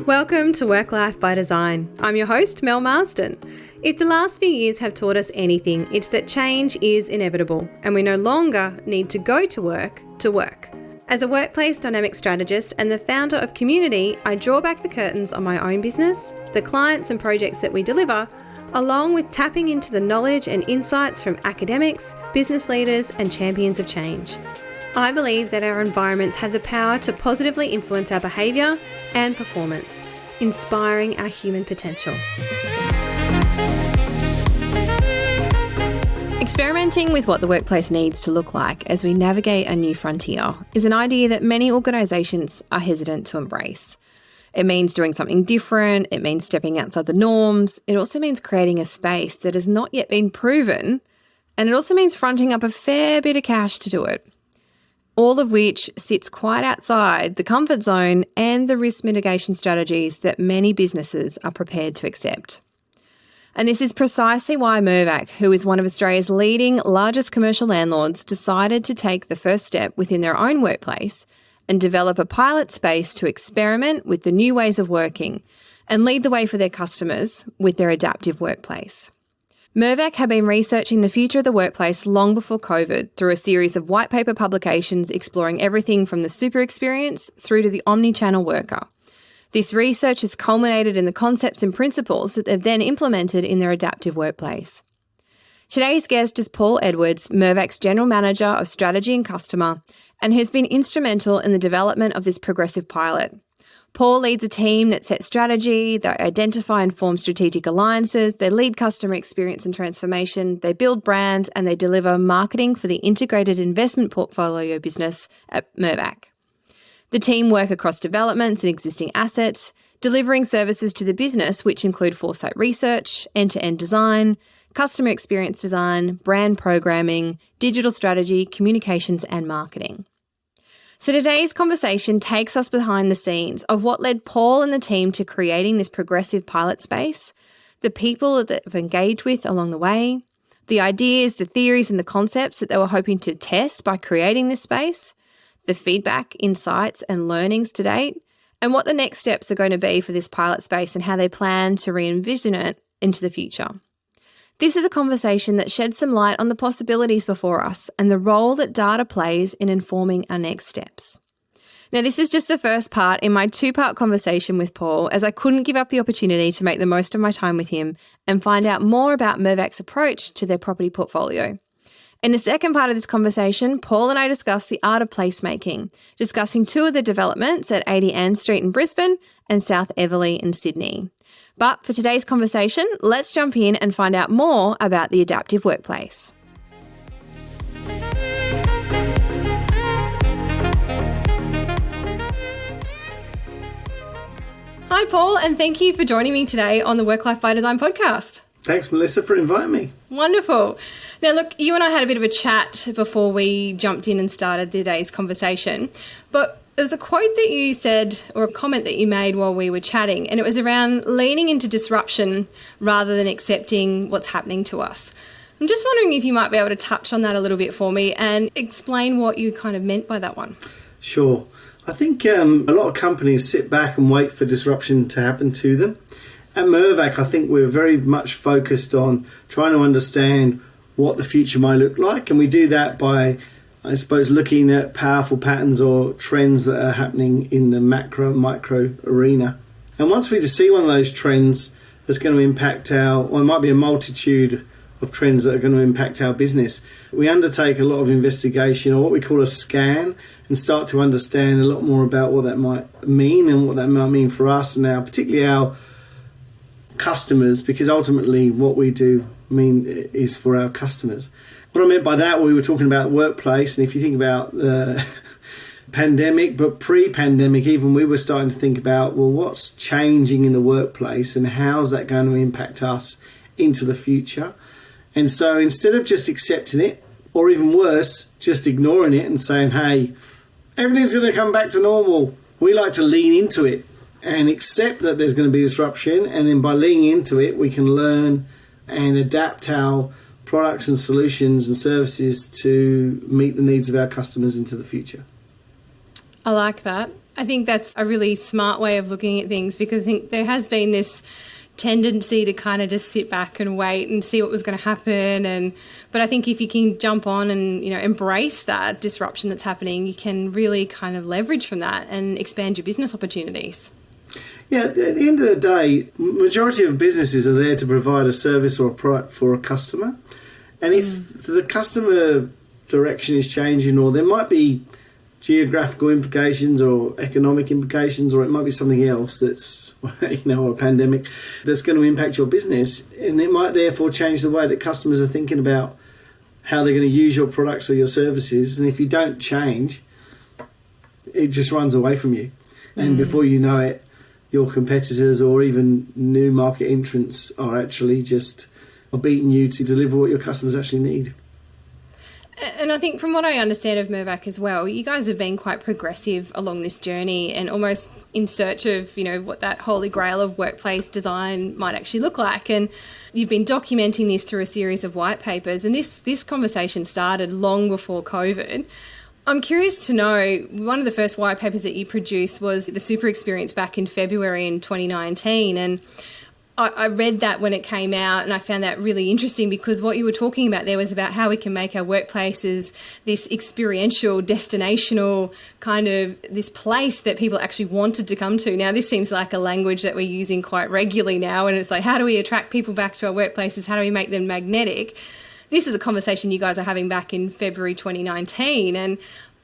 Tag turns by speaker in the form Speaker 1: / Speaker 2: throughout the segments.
Speaker 1: Welcome to Work Life by Design. I'm your host, Mel Marsden. If the last few years have taught us anything, it's that change is inevitable and we no longer need to go to work to work. As a workplace dynamic strategist and the founder of Community, I draw back the curtains on my own business, the clients and projects that we deliver, along with tapping into the knowledge and insights from academics, business leaders and champions of change. I believe that our environments have the power to positively influence our behaviour and performance, inspiring our human potential. Experimenting with what the workplace needs to look like as we navigate a new frontier is an idea that many organisations are hesitant to embrace. It means doing something different, it means stepping outside the norms, it also means creating a space that has not yet been proven, and it also means fronting up a fair bit of cash to do it. All of which sits quite outside the comfort zone and the risk mitigation strategies that many businesses are prepared to accept. And this is precisely why Mirvac, who is one of Australia's leading largest commercial landlords, decided to take the first step within their own workplace and develop a pilot space to experiment with the new ways of working and lead the way for their customers with their adaptive workplace. Mirvac have been researching the future of the workplace long before COVID through a series of whitepaper publications exploring everything from the super experience through to the Omni-Channel Worker. This research has culminated in the concepts and principles that they've then implemented in their adaptive workplace. Today's guest is Paul Edwards, Mirvac's General Manager of Strategy and Customer, and has been instrumental in the development of this progressive pilot. Paul leads a team that sets strategy, they identify and form strategic alliances, they lead customer experience and transformation, they build brand, and they deliver marketing for the integrated investment portfolio business at Mirvac. The team work across developments and existing assets, delivering services to the business which include foresight research, end-to-end design, customer experience design, brand programming, digital strategy, communications and marketing. So today's conversation takes us behind the scenes of what led Paul and the team to creating this progressive pilot space, the people that they've engaged with along the way, the ideas, the theories and the concepts that they were hoping to test by creating this space, the feedback, insights and learnings to date, and what the next steps are going to be for this pilot space and how they plan to re-envision it into the future. This is a conversation that sheds some light on the possibilities before us and the role that data plays in informing our next steps. Now, this is just the first part in my two-part conversation with Paul, as I couldn't give up the opportunity to make the most of my time with him and find out more about Mirvac's approach to their property portfolio. In the second part of this conversation, Paul and I discussed the art of placemaking, discussing two of the developments at 80 Ann Street in Brisbane and South Everleigh in Sydney. But for today's conversation, let's jump in and find out more about the adaptive workplace. Hi, Paul, and thank you for joining me today on the Work Life by Design podcast.
Speaker 2: Thanks, Melissa, for inviting me.
Speaker 1: Wonderful. Now, look, you and I had a bit of a chat before we jumped in and started today's conversation, but there's a quote that you said or a comment that you made while we were chatting, and it was around leaning into disruption rather than accepting what's happening to us. I'm just wondering if you might be able to touch on that a little bit for me and explain what you kind of meant by that one.
Speaker 2: Sure. I think a lot of companies sit back and wait for disruption to happen to them. At Mirvac, I think we're very much focused on trying to understand what the future might look like, and we do that by, I suppose, looking at powerful patterns or trends that are happening in the macro and micro arena. And once we just see one of those trends that's going to impact it might be a multitude of trends that are going to impact our business, we undertake a lot of investigation, or what we call a scan, and start to understand a lot more about what that might mean and what that might mean for us and particularly our customers, because ultimately what we do is for our customers. What I meant by that, we were talking about workplace, and if you think about the pandemic, but pre-pandemic even, we were starting to think about, well, what's changing in the workplace and how's that going to impact us into the future? And so instead of just accepting it, or even worse, just ignoring it and saying, hey, everything's going to come back to normal, we like to lean into it and accept that there's going to be disruption, and then by leaning into it, we can learn and adapt our products and solutions and services to meet the needs of our customers into the future.
Speaker 1: I like that. I think that's a really smart way of looking at things, because I think there has been this tendency to kind of just sit back and wait and see what was going to happen. But I think if you can jump on and, embrace that disruption that's happening, you can really kind of leverage from that and expand your business opportunities.
Speaker 2: Yeah, at the end of the day, majority of businesses are there to provide a service or a product for a customer. And if the customer direction is changing, or there might be geographical implications or economic implications, or it might be something else that's, a pandemic that's going to impact your business, and it might therefore change the way that customers are thinking about how they're going to use your products or your services. And if you don't change, it just runs away from you. And before you know it, your competitors or even new market entrants are actually just beating you to deliver what your customers actually need.
Speaker 1: And I think from what I understand of Mirvac as well, you guys have been quite progressive along this journey and almost in search of, what that holy grail of workplace design might actually look like. And you've been documenting this through a series of white papers. And this conversation started long before COVID. I'm curious to know, one of the first white papers that you produced was the super experience back in February in 2019. And I read that when it came out, and I found that really interesting, because what you were talking about there was about how we can make our workplaces this experiential, destinational kind of this place that people actually wanted to come to. Now, this seems like a language that we're using quite regularly now, and it's like, how do we attract people back to our workplaces? How do we make them magnetic? This is a conversation you guys are having back in February 2019, and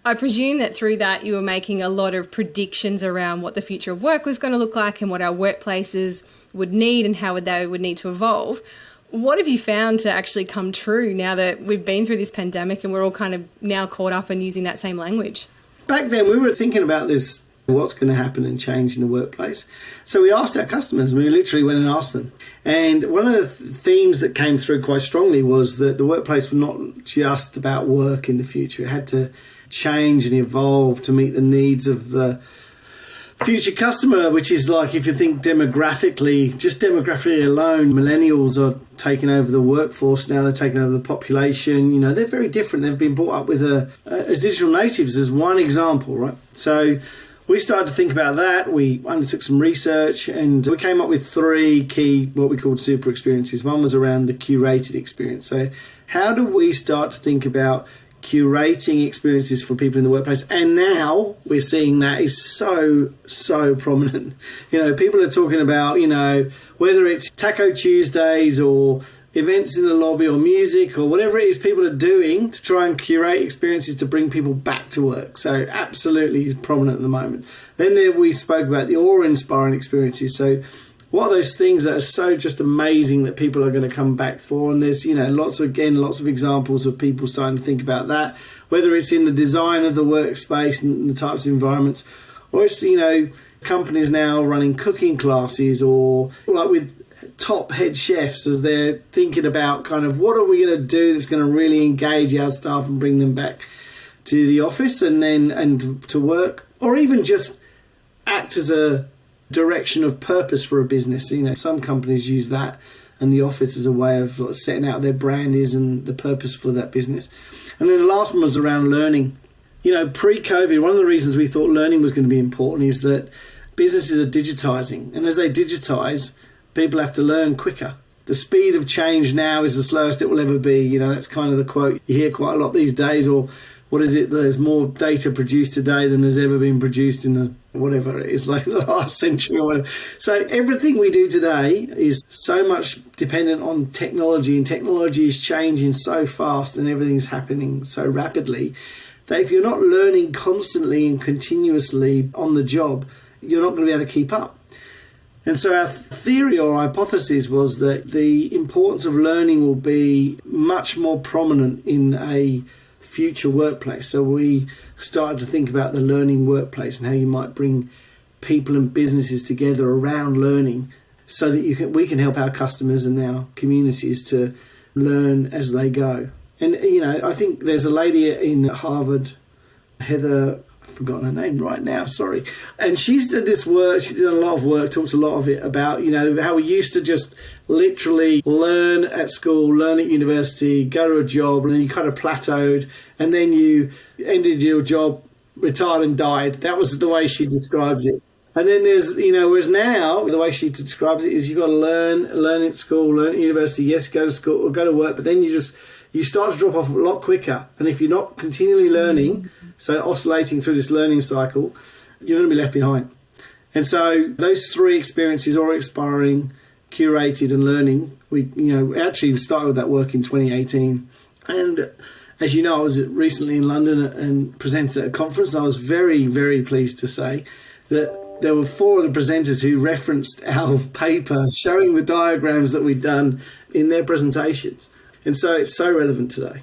Speaker 1: I presume that through that you were making a lot of predictions around what the future of work was going to look like and what our workplaces would need and how they would need to evolve. What have you found to actually come true now that we've been through this pandemic and we're all kind of now caught up and using that same language?
Speaker 2: Back then we were thinking about this, what's going to happen and change in the workplace. So we asked our customers, we literally went and asked them. And one of the themes that came through quite strongly was that the workplace was not just about work in the future. It had to change and evolve to meet the needs of the future customer, which is like, if you think demographically, just demographically alone, millennials are taking over the workforce now, they're taking over the population. They're very different. They've been brought up with as digital natives, as one example, right? So we started to think about that. We undertook some research and we came up with 3 key, what we called super experiences. One was around the curated experience. So how do we start to think about curating experiences for people in the workplace? And now we're seeing that is so prominent. People are talking about, whether it's Taco Tuesdays or events in the lobby or music or whatever it is people are doing to try and curate experiences to bring people back to work. So absolutely prominent at the moment. Then we spoke about the awe-inspiring experiences. So what are those things that are so just amazing that people are going to come back for? And there's, lots of examples of people starting to think about that, whether it's in the design of the workspace and the types of environments, or it's, companies now running cooking classes, or like with top head chefs as they're thinking about kind of what are we going to do that's going to really engage our staff and bring them back to the office and to work, or even just act as a direction of purpose for a business. Some companies use that and the office as a way of setting out their brand is and the purpose for that business. And then the last one was around learning. Pre-COVID, one of the reasons we thought learning was going to be important is that businesses are digitizing, and as they digitize, people have to learn quicker. The speed of change now is the slowest it will ever be. That's kind of the quote you hear quite a lot these days. Or what is it? There's more data produced today than there's ever been produced in whatever it is, like the last century or whatever. So everything we do today is so much dependent on technology, and technology is changing so fast and everything's happening so rapidly that if you're not learning constantly and continuously on the job, you're not going to be able to keep up. And so our theory or hypothesis was that the importance of learning will be much more prominent in a future workplace. So we started to think about the learning workplace and how you might bring people and businesses together around learning so that we can help our customers and our communities to learn as they go. And, I think there's a lady in Harvard, Heather, I've forgotten her name right now, sorry. And she's did this work, she did a lot of work, talks a lot of it about, how we used to just literally learn at school, learn at university, go to a job, and then you kind of plateaued, and then you ended your job retired and died. That was the way she describes it. And then there's, whereas now, the way she describes it is you've got to learn at school, learn at university, yes, go to school or go to work, but then you start to drop off a lot quicker. And if you're not continually learning, so oscillating through this learning cycle, you're going to be left behind. And so those three experiences, Awe Inspiring, Curated and Learning, we actually started with that work in 2018. And as you know, I was recently in London and presented at a conference. And I was very, very pleased to say that there were 4 of the presenters who referenced our paper showing the diagrams that we'd done in their presentations. And so it's so relevant today.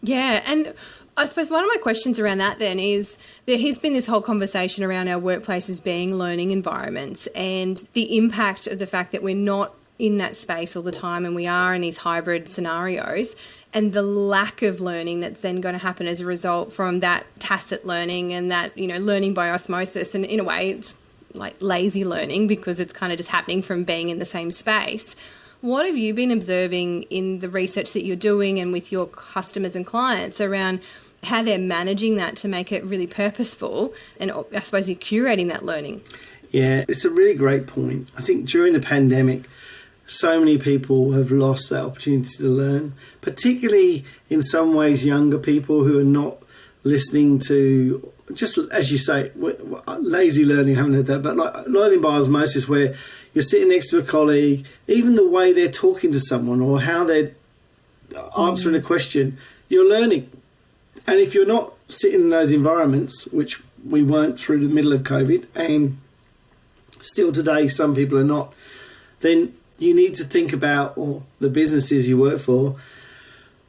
Speaker 1: Yeah, and I suppose one of my questions around that then is there has been this whole conversation around our workplaces being learning environments and the impact of the fact that we're not in that space all the time and we are in these hybrid scenarios, and the lack of learning that's then going to happen as a result from that tacit learning and that, learning by osmosis. And in a way, it's like lazy learning because it's kind of just happening from being in the same space. What have you been observing in the research that you're doing and with your customers and clients around how they're managing that to make it really purposeful, and I suppose you're curating that learning?
Speaker 2: Yeah, it's a really great point. I think during the pandemic, so many people have lost that opportunity to learn, particularly in some ways younger people who are not listening to, just as you say, lazy learning, I haven't heard that, but like learning by osmosis, where you're sitting next to a colleague, even the way they're talking to someone or how they're answering a question, you're learning. And if you're not sitting in those environments, which we weren't through the middle of COVID, and still today some people are not, then you need to think about, or the businesses you work for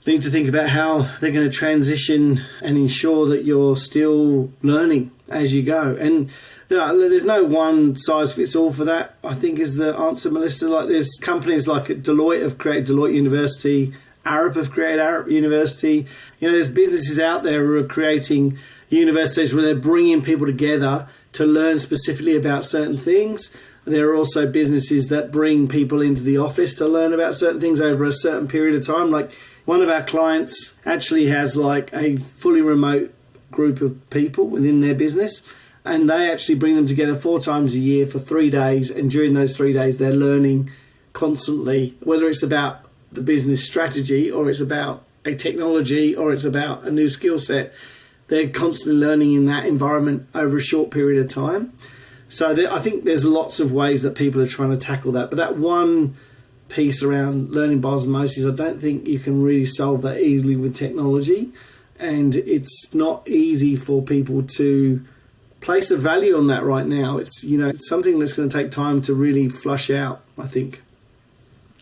Speaker 2: need to think about how they're going to transition and ensure that you're still learning as you go. And there's no one size fits all for that, I think, is the answer, Melissa. Like, there's companies like Deloitte have created Deloitte University, Arup have created Arup University. There's businesses out there who are creating universities where they're bringing people together to learn specifically about certain things. There are also businesses that bring people into the office to learn about certain things over a certain period of time. Like, one of our clients actually has like a fully remote group of people within their business, and they actually bring them together 4 times a year for 3 days. And during those 3 days, they're learning constantly, whether it's about the business strategy or it's about a technology or it's about a new skill set. They're constantly learning in that environment over a short period of time. So I think there's lots of ways that people are trying to tackle that. But that one piece around learning by osmosis, I don't think you can really solve that easily with technology. And it's not easy for people to place a value on that right now. It's, it's something that's going to take time to really flush out, I think.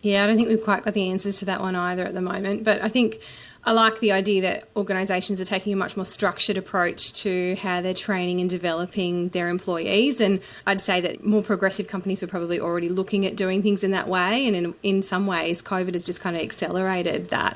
Speaker 1: Yeah, I don't think we've quite got the answers to that one either at the moment. But I think I like the idea that organisations are taking a much more structured approach to how they're training and developing their employees. And I'd say that more progressive companies were probably already looking at doing things in that way. And in some ways, COVID has just kind of accelerated that.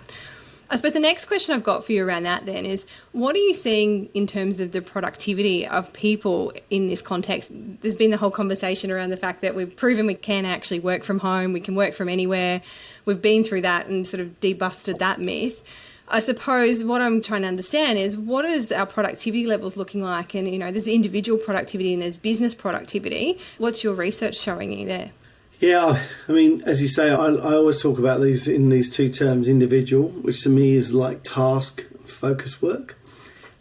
Speaker 1: I suppose the next question I've got for you around that then is, what are you seeing in terms of the productivity of people in this context? There's been the whole conversation around the fact that we've proven we can actually work from home, we can work from anywhere. We've been through that and sort of debusted that myth. I suppose what I'm trying to understand is, what is our productivity levels looking like? And, there's individual productivity and there's business productivity. What's your research showing you there?
Speaker 2: Yeah, I mean, as you say, I always talk about these in these 2 terms, individual, which to me is like task focus work.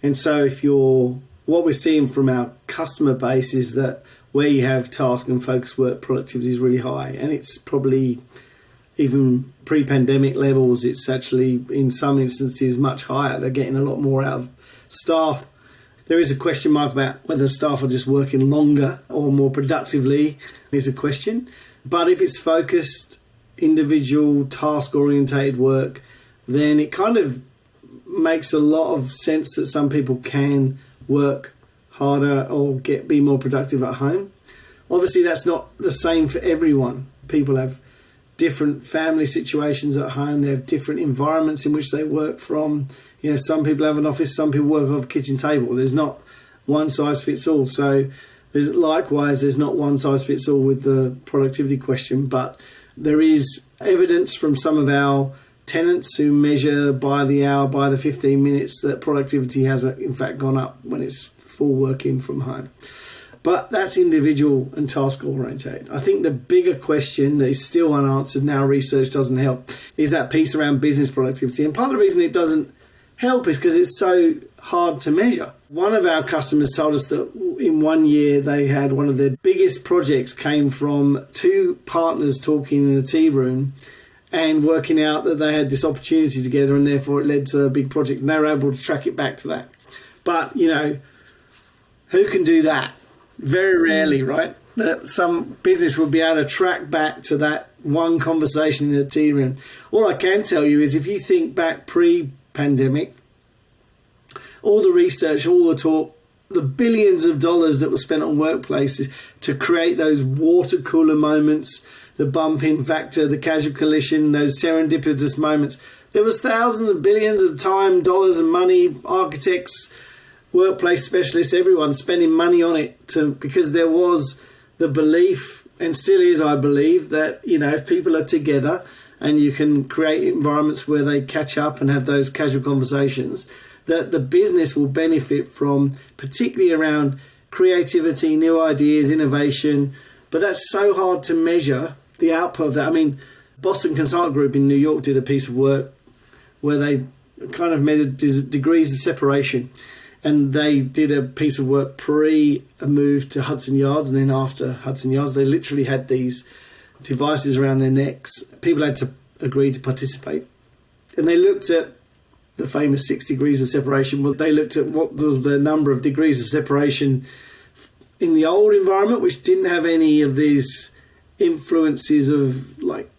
Speaker 2: And so what we're seeing from our customer base is that where you have task and focus work, productivity is really high. And it's probably even pre-pandemic levels, it's actually in some instances much higher. They're getting a lot more out of staff. There is a question mark about whether staff are just working longer or more productively, is a question. But if it's focused, individual, task-orientated work, then it kind of makes a lot of sense that some people can work harder or be more productive at home. Obviously, that's not the same for everyone. People have different family situations at home. They have different environments in which they work from. Some people have an office, some people work off a kitchen table. There's not one size fits all. So there's not one size fits all with the productivity question, but there is evidence from some of our tenants who measure by the hour, by the 15 minutes that productivity has in fact gone up when it's full working from home. But that's individual and task orientated. I think the bigger question that is still unanswered now, research doesn't help, is that piece around business productivity. And part of the reason it doesn't help is because it's so hard to measure. One of our customers told us that in 1 year they had one of their biggest projects came from two partners talking in a tea room and working out that they had this opportunity together, and therefore it led to a big project, and they were able to track it back to that. But, you know, who can do that? Very rarely, right? That some business would be able to track back to that one conversation in the tea room. All I can tell you is if you think back pre-pandemic, all the research, all the talk, the billions of dollars that were spent on workplaces to create those water cooler moments, the bump-in factor, the casual collision, those serendipitous moments. There was thousands of billions of time, dollars and money, architects, workplace specialists, everyone spending money on it because there was the belief, and still is, I believe, that, you know, if people are together and you can create environments where they catch up and have those casual conversations, that the business will benefit from, particularly around creativity, new ideas, innovation. But that's so hard to measure the output of that. I mean, Boston Consulting Group in New York did a piece of work where they kind of measured degrees of separation. And they did a piece of work pre a move to Hudson Yards, and then after Hudson Yards, they literally had these devices around their necks. People had to agree to participate. And they looked at the famous 6 degrees of separation. Well, they looked at what was the number of degrees of separation in the old environment, which didn't have any of these influences of like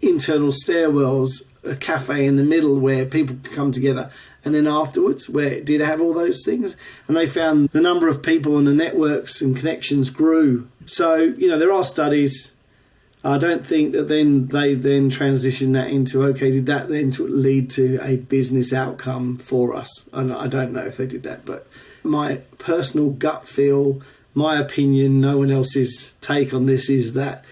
Speaker 2: internal stairwells, a cafe in the middle where people could come together, and then afterwards where it did have all those things. And they found the number of people and the networks and connections grew. So, you know, there are studies. I don't think that they then transition that into, okay, did that then lead to a business outcome for us? I don't know if they did that, but my personal gut feel, my opinion, no one else's take on this is that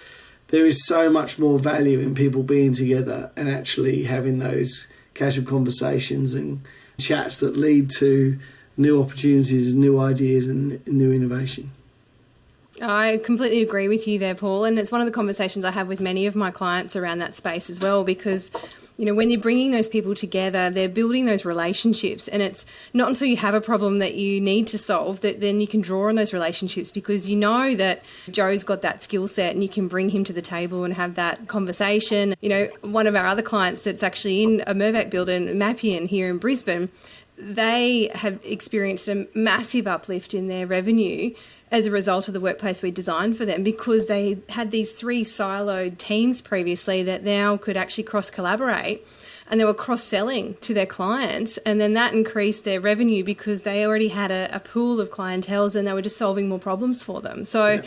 Speaker 2: there is so much more value in people being together and actually having those casual conversations and chats that lead to new opportunities, new ideas and new innovation.
Speaker 1: I completely agree with you there, Paul. And it's one of the conversations I have with many of my clients around that space as well, because, you know, when you're bringing those people together, they're building those relationships. And it's not until you have a problem that you need to solve that then you can draw on those relationships, because you know that Joe's got that skill set and you can bring him to the table and have that conversation. You know, one of our other clients that's actually in a Mirvac building, Mapian here in Brisbane, they have experienced a massive uplift in their revenue as a result of the workplace we designed for them, because they had these 3 siloed teams previously that now could actually cross-collaborate, and they were cross-selling to their clients, and then that increased their revenue because they already had a pool of clientels and they were just solving more problems for them. So, yeah,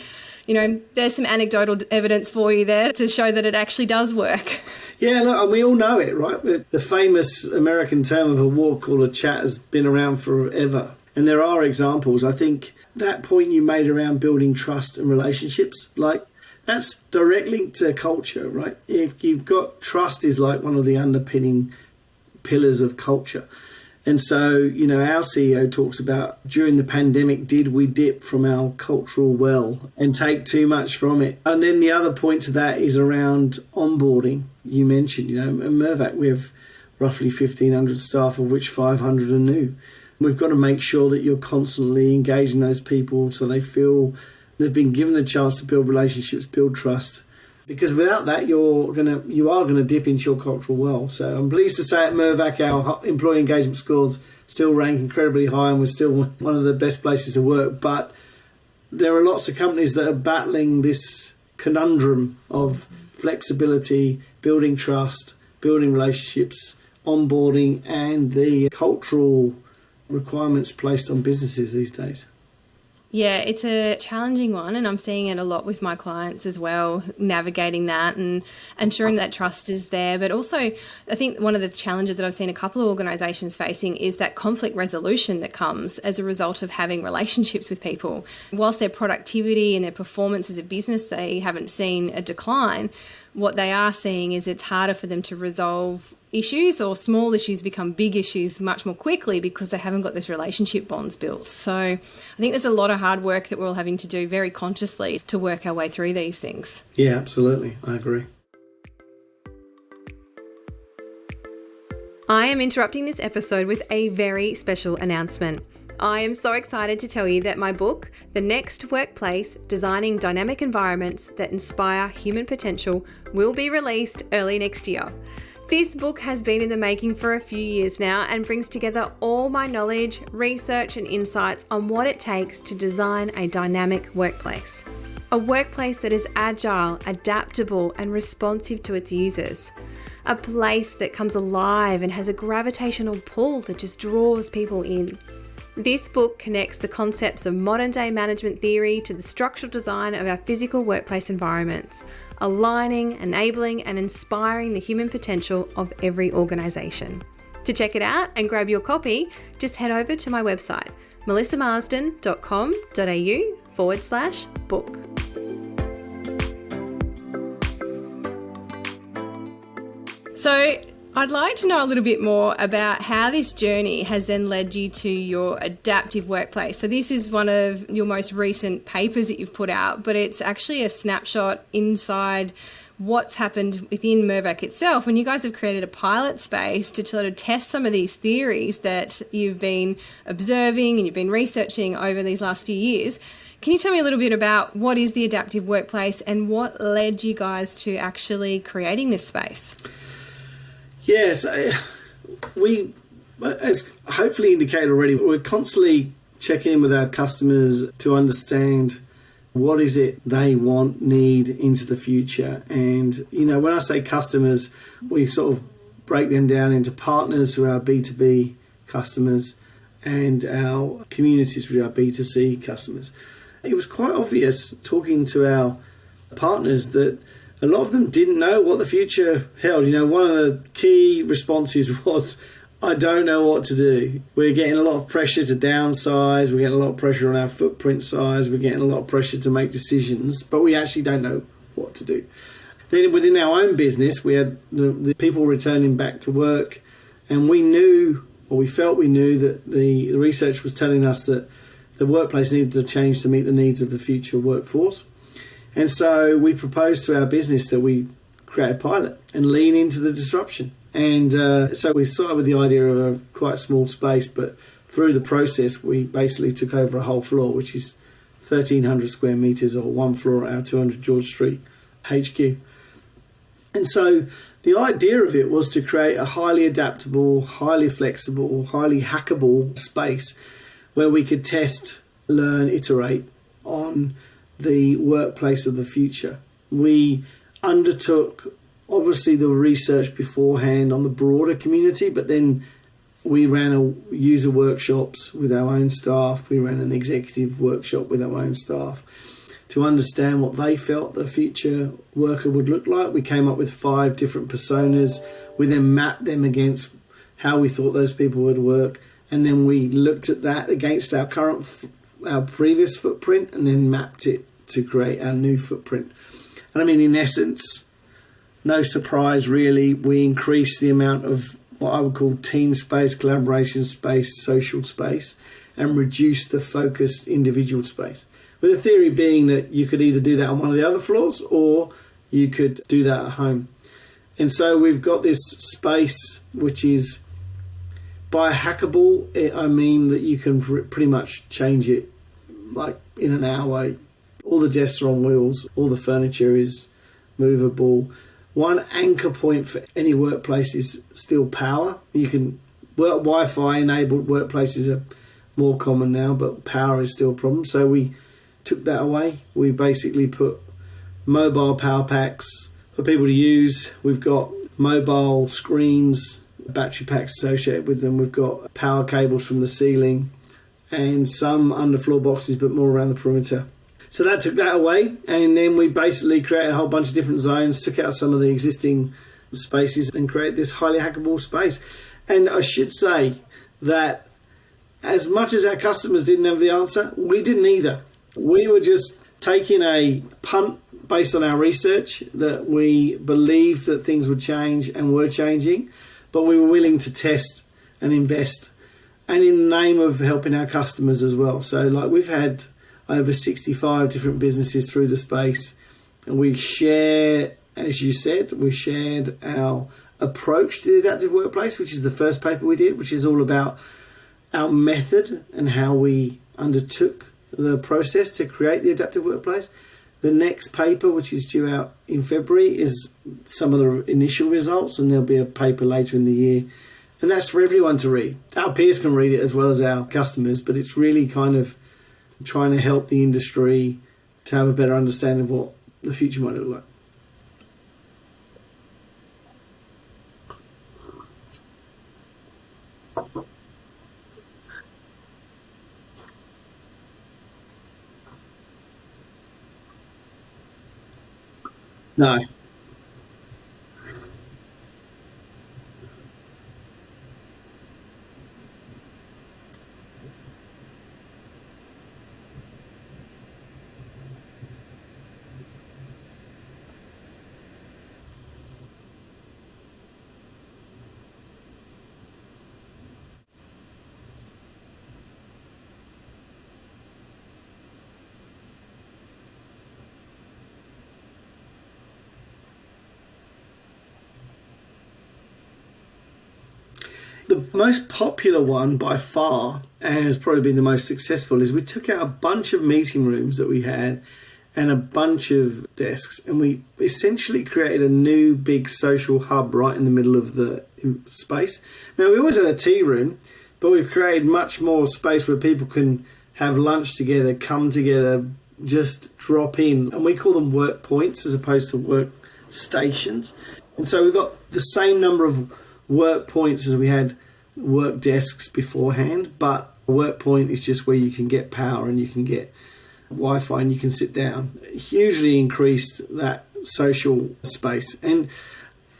Speaker 1: you know, there's some anecdotal evidence for you there to show that it actually does work.
Speaker 2: Yeah, look, and we all know it, right? The famous American term of a water cooler chat has been around forever. And there are examples. I think that point you made around building trust and relationships, like that's direct linked to culture, right? If you've got trust is like one of the underpinning pillars of culture. And so, you know, our CEO talks about during the pandemic, did we dip from our cultural well and take too much from it? And then the other point to that is around onboarding. You mentioned, you know, in Mirvac, we have roughly 1,500 staff, of which 500 are new. We've got to make sure that you're constantly engaging those people so they feel they've been given the chance to build relationships, build trust. Because without that, you are gonna dip into your cultural well. So I'm pleased to say at Mirvac, our employee engagement scores still rank incredibly high, and we're still one of the best places to work. But there are lots of companies that are battling this conundrum of flexibility, building trust, building relationships, onboarding, and the cultural requirements placed on businesses these days.
Speaker 1: Yeah, it's a challenging one, and I'm seeing it a lot with my clients as well, navigating that and ensuring that trust is there. But also, I think one of the challenges that I've seen a couple of organisations facing is that conflict resolution that comes as a result of having relationships with people. Whilst their productivity and their performance as a business, they haven't seen a decline, what they are seeing is it's harder for them to resolve issues, or small issues become big issues much more quickly because they haven't got this relationship bonds built. So I think there's a lot of hard work that we're all having to do very consciously to work our way through these things.
Speaker 2: Yeah, absolutely. I agree.
Speaker 1: I am interrupting this episode with a very special announcement. I am so excited to tell you that my book, The Next Workplace, Designing Dynamic Environments That Inspire Human Potential, will be released early next year. This book has been in the making for a few years now and brings together all my knowledge, research and insights on what it takes to design a dynamic workplace. A workplace that is agile, adaptable and responsive to its users. A place that comes alive and has a gravitational pull that just draws people in. This book connects the concepts of modern day management theory to the structural design of our physical workplace environments, aligning, enabling and inspiring the human potential of every organisation. To check it out and grab your copy, just head over to my website, melissamarsden.com.au/book. So I'd like to know a little bit more about how this journey has then led you to your adaptive workplace. So this is one of your most recent papers that you've put out, but it's actually a snapshot inside what's happened within Mirvac itself. And you guys have created a pilot space to sort of test some of these theories that you've been observing and you've been researching over these last few years. Can you tell me a little bit about what is the adaptive workplace and what led you guys to actually creating this space?
Speaker 2: Yes, we, as hopefully indicated already, we're constantly checking in with our customers to understand what is it they want, need into the future. And, you know, when I say customers, we sort of break them down into partners who are our B2B customers and our communities who are our B2C customers. It was quite obvious talking to our partners that a lot of them didn't know what the future held. You know, one of the key responses was, I don't know what to do. We're getting a lot of pressure to downsize. We're getting a lot of pressure on our footprint size. We're getting a lot of pressure to make decisions, but we actually don't know what to do. Then within our own business, we had the people returning back to work, and we knew, or we felt we knew, that the research was telling us that the workplace needed to change to meet the needs of the future workforce. And so we proposed to our business that we create a pilot and lean into the disruption. And so we started with the idea of a quite small space, but through the process, we basically took over a whole floor, which is 1,300 square metres, or one floor at our 200 George Street HQ. And so the idea of it was to create a highly adaptable, highly flexible, highly hackable space where we could test, learn, iterate on the workplace of the future. We undertook, obviously, the research beforehand on the broader community, but then we ran user workshops with our own staff. We ran an executive workshop with our own staff to understand what they felt the future worker would look like. We came up with 5 different personas. We then mapped them against how we thought those people would work, and then we looked at that against our previous footprint, and then mapped it to create our new footprint. And I mean, in essence, no surprise really, we increased the amount of what I would call team space, collaboration space, social space, and reduced the focused individual space. With the theory being that you could either do that on one of the other floors or you could do that at home. And so we've got this space which is, by hackable, I mean that you can pretty much change it like in an hour. All the desks are on wheels, all the furniture is movable. One anchor point for any workplace is still power. You can Wi-Fi enabled workplaces are more common now, but power is still a problem. So we took that away. We basically put mobile power packs for people to use. We've got mobile screens, battery packs associated with them. We've got power cables from the ceiling, and some underfloor boxes, but more around the perimeter. So that took that away, and then we basically created a whole bunch of different zones, took out some of the existing spaces and created this highly hackable space. And I should say that as much as our customers didn't have the answer, we didn't either. We were just taking a punt based on our research that we believed that things would change and were changing, but we were willing to test and invest, and in the name of helping our customers as well. So like we've had over 65 different businesses through the space, and we share, as you said, we shared our approach to the adaptive workplace, which is the first paper we did, which is all about our method and how we undertook the process to create the adaptive workplace. The next paper, which is due out in February, is some of the initial results, and there'll be a paper later in the year. And that's for everyone to read. Our peers can read it as well as our customers, but it's really kind of trying to help the industry to have a better understanding of what the future might look like. No. The most popular one by far, and has probably been the most successful, is we took out a bunch of meeting rooms that we had and a bunch of desks, and we essentially created a new big social hub right in the middle of the space. Now, we always had a tea room, but we've created much more space where people can have lunch together, come together, just drop in, and we call them work points as opposed to work stations. And so we've got the same number of work points as we had work desks beforehand, but a work point is just where you can get power and you can get Wi-Fi and you can sit down. It hugely increased that social space. And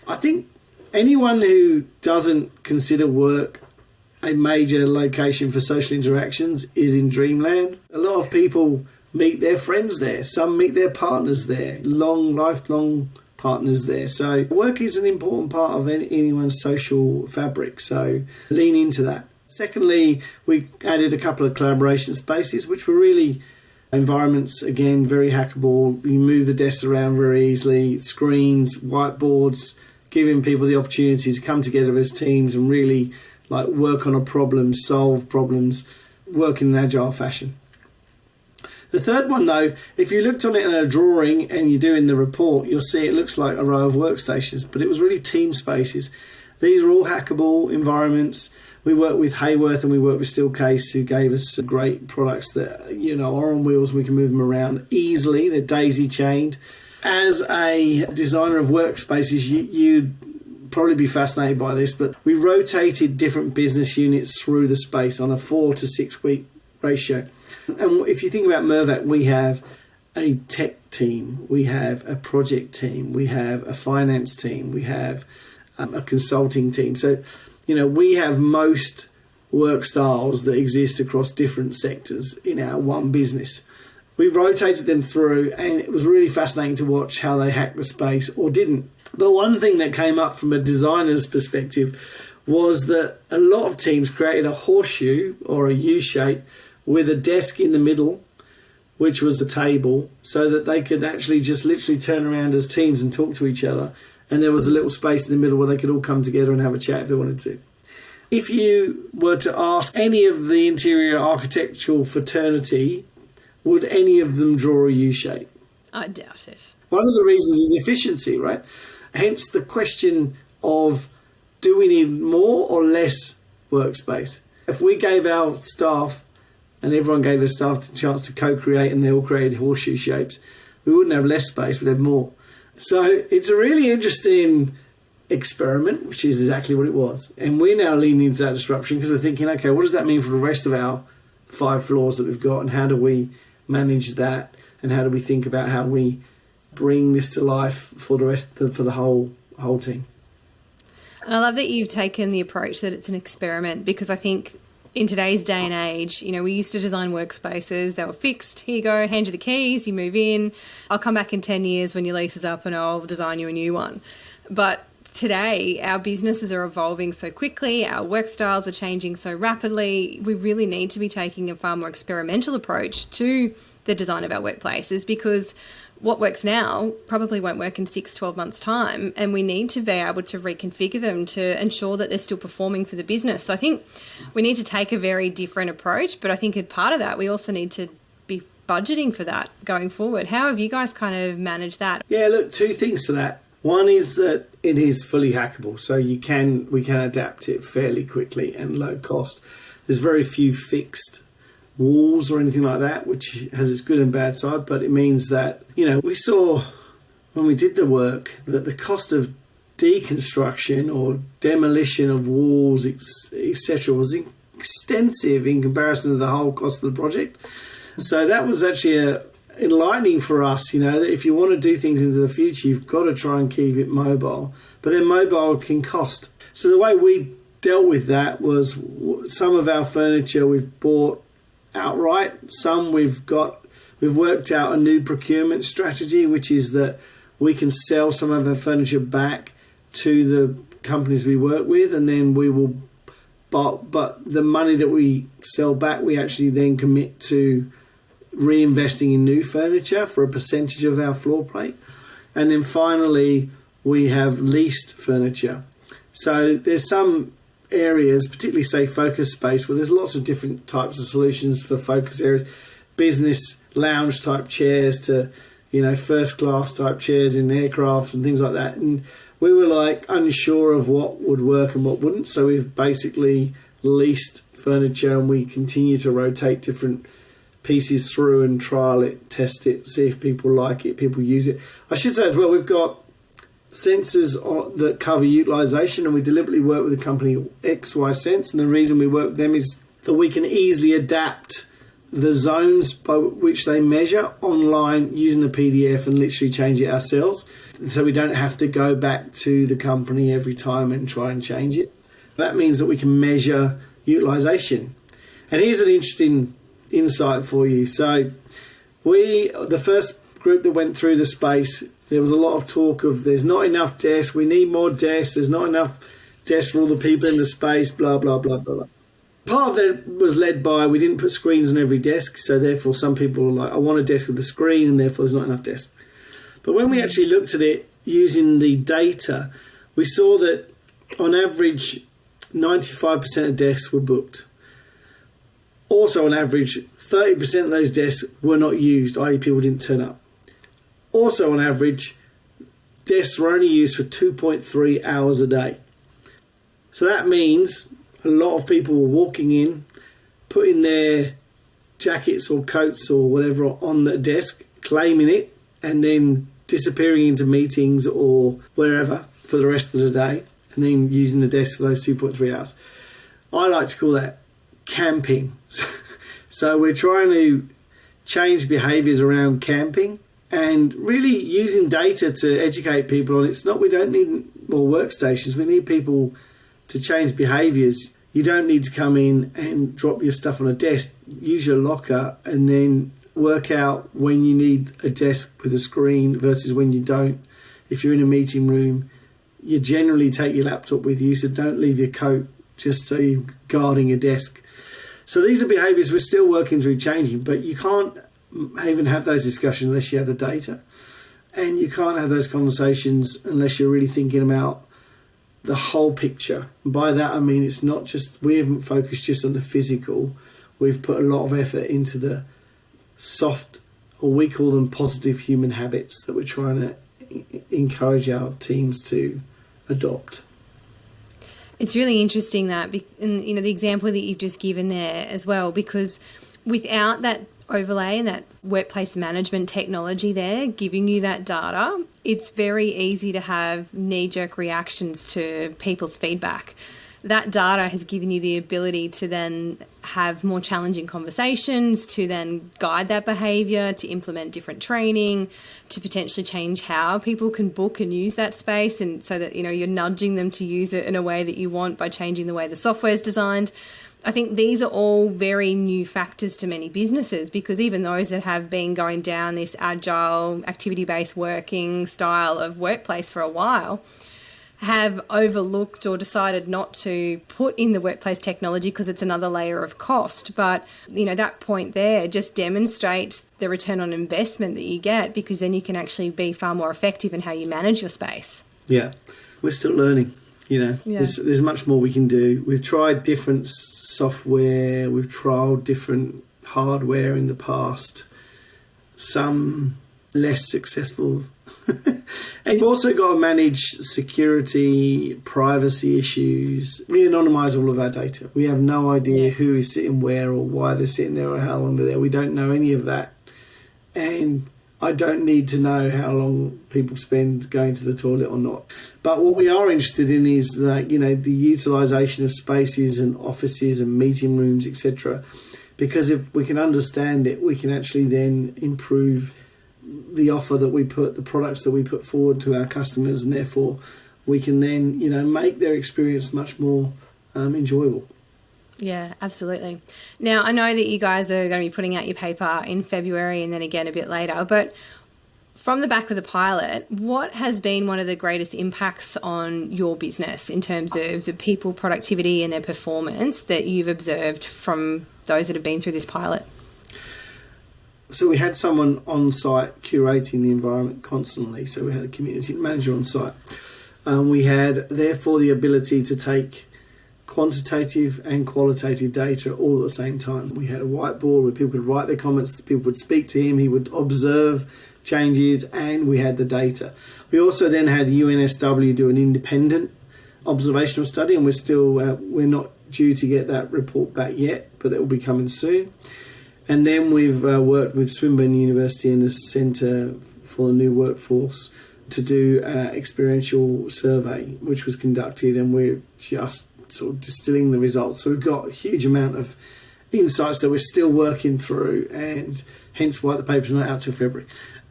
Speaker 2: I think anyone who doesn't consider work a major location for social interactions is in dreamland. A lot of people meet their friends there, some meet their partners there, lifelong partners there. So work is an important part of anyone's social fabric, so lean into that. Secondly, we added a couple of collaboration spaces, which were really environments, again, very hackable. You move the desks around very easily, screens, whiteboards, giving people the opportunity to come together as teams and really like work on a problem, solve problems, work in an agile fashion. The third one, though, if you looked on it in a drawing and you're doing the report, you'll see it looks like a row of workstations, but it was really team spaces. These are all hackable environments. We work with Hayworth and we work with Steelcase, who gave us great products that, you know, are on wheels. We can move them around easily. They're daisy chained. As a designer of workspaces, you'd probably be fascinated by this, but we rotated different business units through the space on a 4 to 6 week ratio. And if you think about Mirvac, we have a tech team, we have a project team, we have a finance team, we have a consulting team. So, you know, we have most work styles that exist across different sectors in our one business. We've rotated them through, and it was really fascinating to watch how they hacked the space or didn't. But one thing that came up from a designer's perspective was that a lot of teams created a horseshoe or a U-shape with a desk in the middle, which was a table, so that they could actually just literally turn around as teams and talk to each other. And there was a little space in the middle where they could all come together and have a chat if they wanted to. If you were to ask any of the interior architectural fraternity, would any of them draw a U-shape?
Speaker 1: I doubt it.
Speaker 2: One of the reasons is efficiency, right? Hence the question of, do we need more or less workspace? If we gave our staff, and everyone gave their staff the chance to co-create and they all created horseshoe shapes, we wouldn't have less space, we'd have more. So it's a really interesting experiment, which is exactly what it was. And we're now leaning into that disruption because we're thinking, okay, what does that mean for the rest of our 5 floors that we've got, and how do we manage that, and how do we think about how we bring this to life for the whole team.
Speaker 1: And I love that you've taken the approach that it's an experiment, because I think in today's day and age, we used to design workspaces. They were fixed. Here you go, hand you the keys, you move in. I'll come back in 10 years when your lease is up and I'll design you a new one. But today, our businesses are evolving so quickly. Our work styles are changing so rapidly. We really need to be taking a far more experimental approach to the design of our workplaces, because what works now probably won't work in 6-12 months' time, and we need to be able to reconfigure them to ensure that they're still performing for the business. So I think we need to take a very different approach, but I think as part of that, we also need to be budgeting for that going forward. How have you guys kind of managed that?
Speaker 2: Yeah, look, 2 things to that. One is that it is fully hackable, so we can adapt it fairly quickly and low cost. There's very few fixed walls or anything like that, which has its good and bad side, but it means that, we saw when we did the work that the cost of deconstruction or demolition of walls, etc., was extensive in comparison to the whole cost of the project. So that was actually enlightening for us, that if you want to do things into the future, you've got to try and keep it mobile, but then mobile can cost. So the way we dealt with that was some of our furniture we've bought outright. Some we've worked out a new procurement strategy, which is that we can sell some of our furniture back to the companies we work with, and then we will but the money that we sell back, we actually then commit to reinvesting in new furniture for a percentage of our floor plate. And then finally, we have leased furniture. So there's some areas, particularly say focus space, where there's lots of different types of solutions for focus areas, business lounge type chairs to first class type chairs in aircraft and things like that. And we were unsure of what would work and what wouldn't, so we've basically leased furniture, and we continue to rotate different pieces through and trial it, test it, see if people like it, people use it. I should say as well, we've got sensors that cover utilisation, and we deliberately work with the company XY Sense, and the reason we work with them is that we can easily adapt the zones by which they measure online using the PDF and literally change it ourselves, so we don't have to go back to the company every time and try and change it. That means that we can measure utilisation. And here's an interesting insight for you. So the first group that went through the space, there was a lot of talk of there's not enough desks, we need more desks, there's not enough desks for all the people in the space, blah, blah, blah, blah, blah. Part of that was led by we didn't put screens on every desk, so therefore some people were like, I want a desk with a screen, and therefore there's not enough desks. But when we actually looked at it using the data, we saw that on average 95% of desks were booked. Also on average 30% of those desks were not used, i.e. people didn't turn up. Also on average, desks were only used for 2.3 hours a day. So that means a lot of people were walking in, putting their jackets or coats or whatever on the desk, claiming it, and then disappearing into meetings or wherever for the rest of the day, and then using the desk for those 2.3 hours. I like to call that camping. So we're trying to change behaviours around camping and really using data to educate people on it's not, we don't need more workstations, we need people to change behaviours. You don't need to come in and drop your stuff on a desk, use your locker, and then work out when you need a desk with a screen versus when you don't. If you're in a meeting room, you generally take your laptop with you, so don't leave your coat just so you're guarding your desk. So these are behaviours we're still working through changing, but you can't even have those discussions unless you have the data. And you can't have those conversations unless you're really thinking about the whole picture. And by that I mean it's not just, we haven't focused just on the physical, we've put a lot of effort into the soft, or we call them positive human habits that we're trying to encourage our teams to adopt.
Speaker 1: It's really interesting that, and the example that you've just given there as well, because without that overlay and that workplace management technology there giving you that data, it's very easy to have knee-jerk reactions to people's feedback. that data has given you the ability to then have more challenging conversations, to then guide that behaviour, to implement different training, to potentially change how people can book and use that space, and so that, you know, you're nudging them to use it in a way that you want by changing the way the software is designed. I think these are all very new factors to many businesses, because even those that have been going down this agile, activity-based working style of workplace for a while have overlooked or decided not to put in the workplace technology because it's another layer of cost. But, you know, that point there just demonstrates the return on investment that you get, because then you can actually be far more effective in how you manage your space.
Speaker 2: Yeah, we're still learning, you know.
Speaker 1: Yeah.
Speaker 2: There's much more we can do. We've tried different software, we've trialed different hardware in the past, some less successful. And you've also got to manage security, privacy issues. We anonymise all of our data. We have no idea who is sitting where or why they're sitting there or how long they're there. We don't know any of that. And I don't need to know how long people spend going to the toilet or not. But what we are interested in is that, you know, the utilisation of spaces and offices and meeting rooms, etc. Because if we can understand it, we can actually then improve the offer that we put, the products that we put forward to our customers, and therefore we can then, you know, make their experience much more enjoyable.
Speaker 1: Yeah, absolutely. Now, I know that you guys are going to be putting out your paper in February and then again a bit later, but from the back of the pilot, what has been one of the greatest impacts on your business in terms of the people productivity and their performance that you've observed from those that have been through this pilot?
Speaker 2: So we had someone on site curating the environment constantly. So we had a community manager on site. We had, therefore, the ability to take quantitative and qualitative data all at the same time. We had a whiteboard where people could write their comments, people would speak to him, he would observe changes, and we had the data. We also then had UNSW do an independent observational study, and we're not due to get that report back yet, but it will be coming soon. And then we've worked with Swinburne University and the Centre for the New Workforce to do an experiential survey, which was conducted, and we're just sort of distilling the results. So we've got a huge amount of insights that we're still working through, and hence why the paper's not out till February.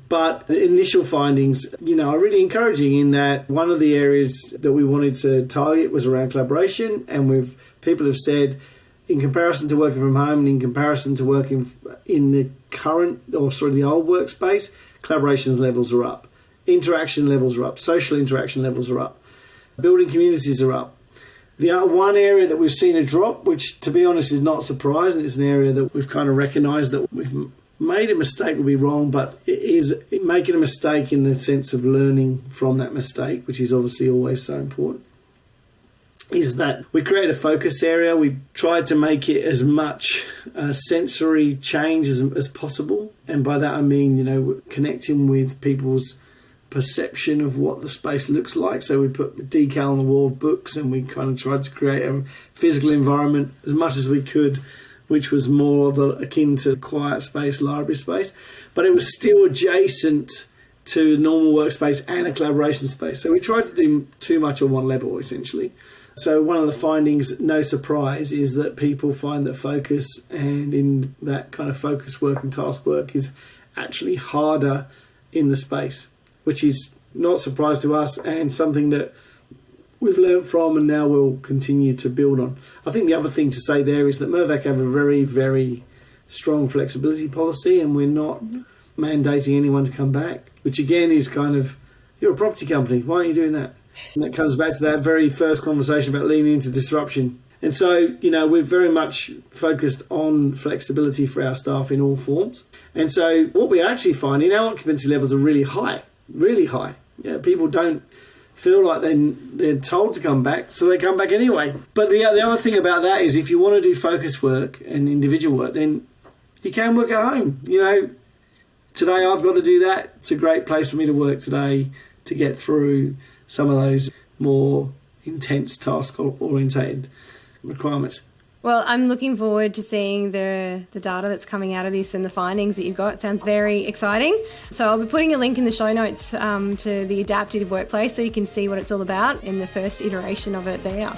Speaker 2: But the initial findings, you know, are really encouraging in that one of the areas that we wanted to target was around collaboration, and people have said, in comparison to working from home and in comparison to working in the the old workspace, collaboration levels are up, interaction levels are up, social interaction levels are up, building communities are up. The one area that we've seen a drop, which to be honest is not surprising, it's an area that we've kind of recognised that we've made a mistake would be wrong, but it is making a mistake in the sense of learning from that mistake, which is obviously always so important, is that we create a focus area. We tried to make it as much sensory change as possible. And by that I mean, you know, connecting with people's perception of what the space looks like. So we put a decal on the wall of books, and we kind of tried to create a physical environment as much as we could, which was more of akin to quiet space, library space. But it was still adjacent to normal workspace and a collaboration space. So we tried to do too much on one level, essentially. So one of the findings, no surprise, is that people find that focus, and in that kind of focus work and task work, is actually harder in the space, which is not a surprise to us and something that we've learned from and now we'll continue to build on. I think the other thing to say there is that Mirvac have a very, very strong flexibility policy, and we're not mandating anyone to come back, which again is kind of, you're a property company, why aren't you doing that? And that comes back to that very first conversation about leaning into disruption. And so, you know, we're very much focused on flexibility for our staff in all forms. And so what we're actually finding, our occupancy levels are really high, really high. Yeah, people don't feel like they're told to come back, so they come back anyway. But the other thing about that is if you want to do focus work and individual work, then you can work at home. You know, today I've got to do that. It's a great place for me to work today to get through some of those more intense task-orientated requirements.
Speaker 1: Well, I'm looking forward to seeing the data that's coming out of this and the findings that you've got. It sounds very exciting. So I'll be putting a link in the show notes to the adaptive workplace so you can see what it's all about in the first iteration of it there.